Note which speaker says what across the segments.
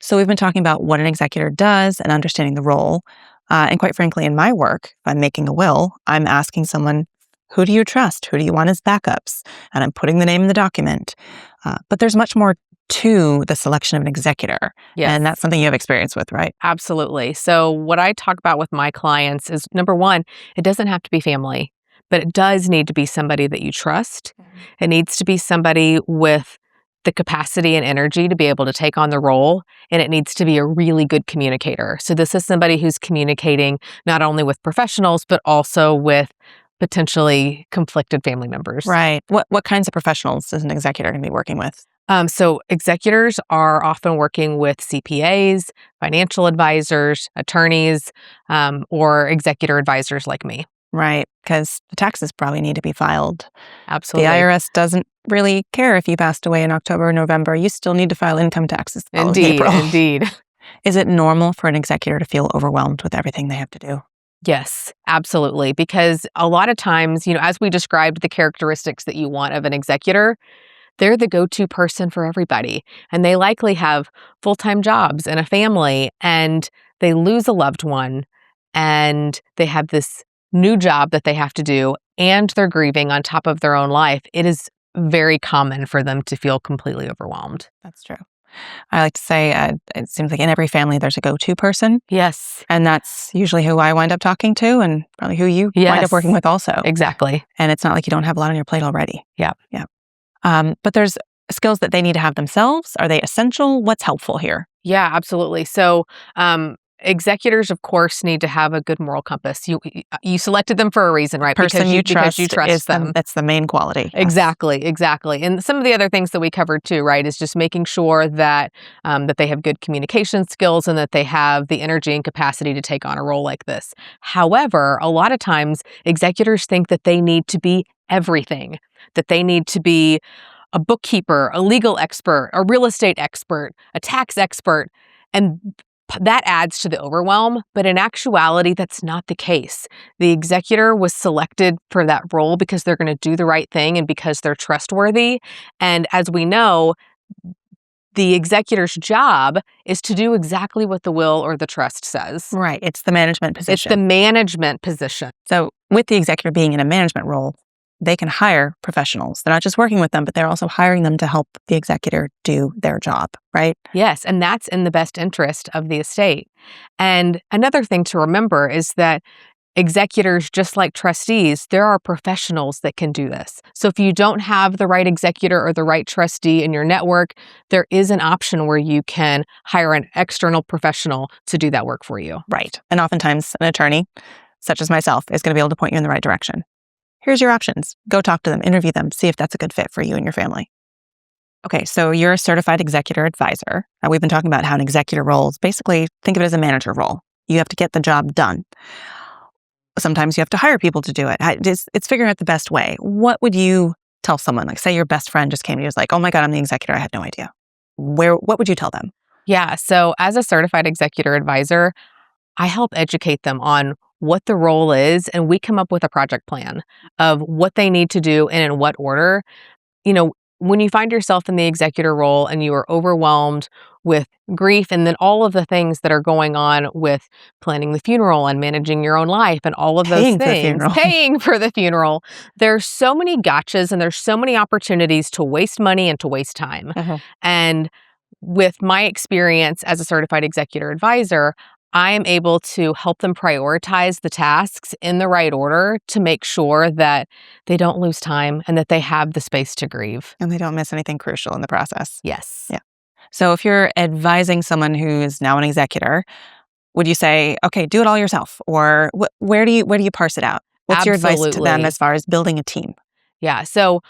Speaker 1: So we've been talking about what an executor does and understanding the role. And quite frankly, in my work, if I'm making a will, I'm asking someone, who do you trust? Who do you want as backups? And I'm putting the name in the document. But there's much more to the selection of an executor.
Speaker 2: Yes.
Speaker 1: And that's something you have experience with, right?
Speaker 2: Absolutely. So what I talk about with my clients is, number one, it doesn't have to be family, but it does need to be somebody that you trust. It needs to be somebody with the capacity and energy to be able to take on the role, and it needs to be a really good communicator. So this is somebody who's communicating not only with professionals, but also with potentially conflicted family members.
Speaker 1: Right. What kinds of professionals is an executor going to be working with?
Speaker 2: So executors are often working with CPAs, financial advisors, attorneys, or executor advisors like me.
Speaker 1: Right. Because the taxes probably need to be filed.
Speaker 2: Absolutely.
Speaker 1: The IRS doesn't really care if you passed away in October or November. You still need to file income taxes the following April.
Speaker 2: Indeed.
Speaker 1: Is it normal for an executor to feel overwhelmed with everything they have to do?
Speaker 2: Yes, absolutely. Because a lot of times, as we described the characteristics that you want of an executor, they're the go-to person for everybody. And they likely have full-time jobs and a family, and they lose a loved one, and they have this new job that they have to do, and they're grieving on top of their own life. It is very common for them to feel completely overwhelmed.
Speaker 1: That's true. I like to say it seems like in every family there's a go-to person.
Speaker 2: Yes.
Speaker 1: And that's usually who I wind up talking to and probably who you wind up working with also.
Speaker 2: Exactly.
Speaker 1: And it's not like you don't have a lot on your plate already.
Speaker 2: Yeah.
Speaker 1: But there's skills that they need to have themselves. Are they essential? What's helpful here?
Speaker 2: Yeah, absolutely. So executors, of course, need to have a good moral compass. You selected them for a reason, right?
Speaker 1: Person you trust
Speaker 2: because you trust them.
Speaker 1: That's the main quality.
Speaker 2: Exactly. And some of the other things that we covered too, right, is just making sure that that they have good communication skills and that they have the energy and capacity to take on a role like this. However, a lot of times executors think that they need to be everything, that they need to be a bookkeeper, a legal expert, a real estate expert, a tax expert, and that adds to the overwhelm. But in actuality, that's not the case. The executor was selected for that role because they're going to do the right thing and because they're trustworthy. And as we know, the executor's job is to do exactly what the will or the trust says.
Speaker 1: Right. It's the management position.
Speaker 2: It's the management position.
Speaker 1: So with the executor being in a management role, they can hire professionals. They're not just working with them, but they're also hiring them to help the executor do their job, right?
Speaker 2: Yes, and that's in the best interest of the estate. And another thing to remember is that executors, just like trustees, there are professionals that can do this. So if you don't have the right executor or the right trustee in your network, there is an option where you can hire an external professional to do that work for you.
Speaker 1: Right. And oftentimes an attorney, such as myself, is going to be able to point you in the right direction. Here's your options. Go talk to them, interview them, see if that's a good fit for you and your family. Okay, so you're a certified executor advisor. Now, we've been talking about how an executor role is basically, think of it as a manager role. You have to get the job done. Sometimes you have to hire people to do it. It's figuring out the best way. What would you tell someone? Like, say your best friend just came to you and was like, oh my God, I'm the executor. I had no idea. What would you tell them?
Speaker 2: Yeah, so as a certified executor advisor, I help educate them on what the role is, and we come up with a project plan of what they need to do and in what order. When you find yourself in the executor role and you are overwhelmed with grief and then all of the things that are going on with planning the funeral and managing your own life and all of those things, paying for the funeral, there's so many gotchas and there's so many opportunities to waste money and to waste time. And with my experience as a certified executor advisor, I am able to help them prioritize the tasks in the right order to make sure that they don't lose time and that they have the space to grieve.
Speaker 1: And they don't miss anything crucial in the process.
Speaker 2: Yes.
Speaker 1: Yeah. So if you're advising someone who is now an executor, would you say, okay, do it all yourself? Or where do you parse it out? What's your advice to them as far as building a team?
Speaker 2: Yeah. So,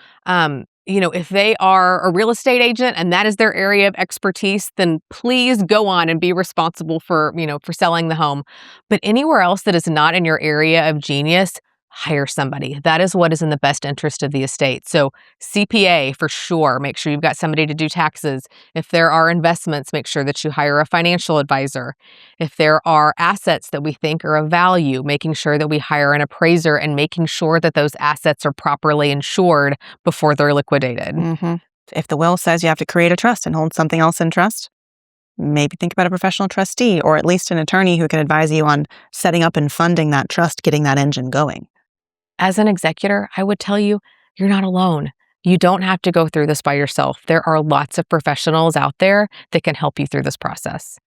Speaker 2: if they are a real estate agent and that is their area of expertise, then please go on and be responsible for selling the home. But anywhere else that is not in your area of genius, hire somebody. That is what is in the best interest of the estate. So CPA for sure, make sure you've got somebody to do taxes. If there are investments, make sure that you hire a financial advisor. If there are assets that we think are of value, making sure that we hire an appraiser and making sure that those assets are properly insured before they're liquidated.
Speaker 1: If the will says you have to create a trust and hold something else in trust, Maybe think about a professional trustee or at least an attorney who can advise you on setting up and funding that trust, getting that engine going.
Speaker 2: As an executor, I would tell you, you're not alone. You don't have to go through this by yourself. There are lots of professionals out there that can help you through this process.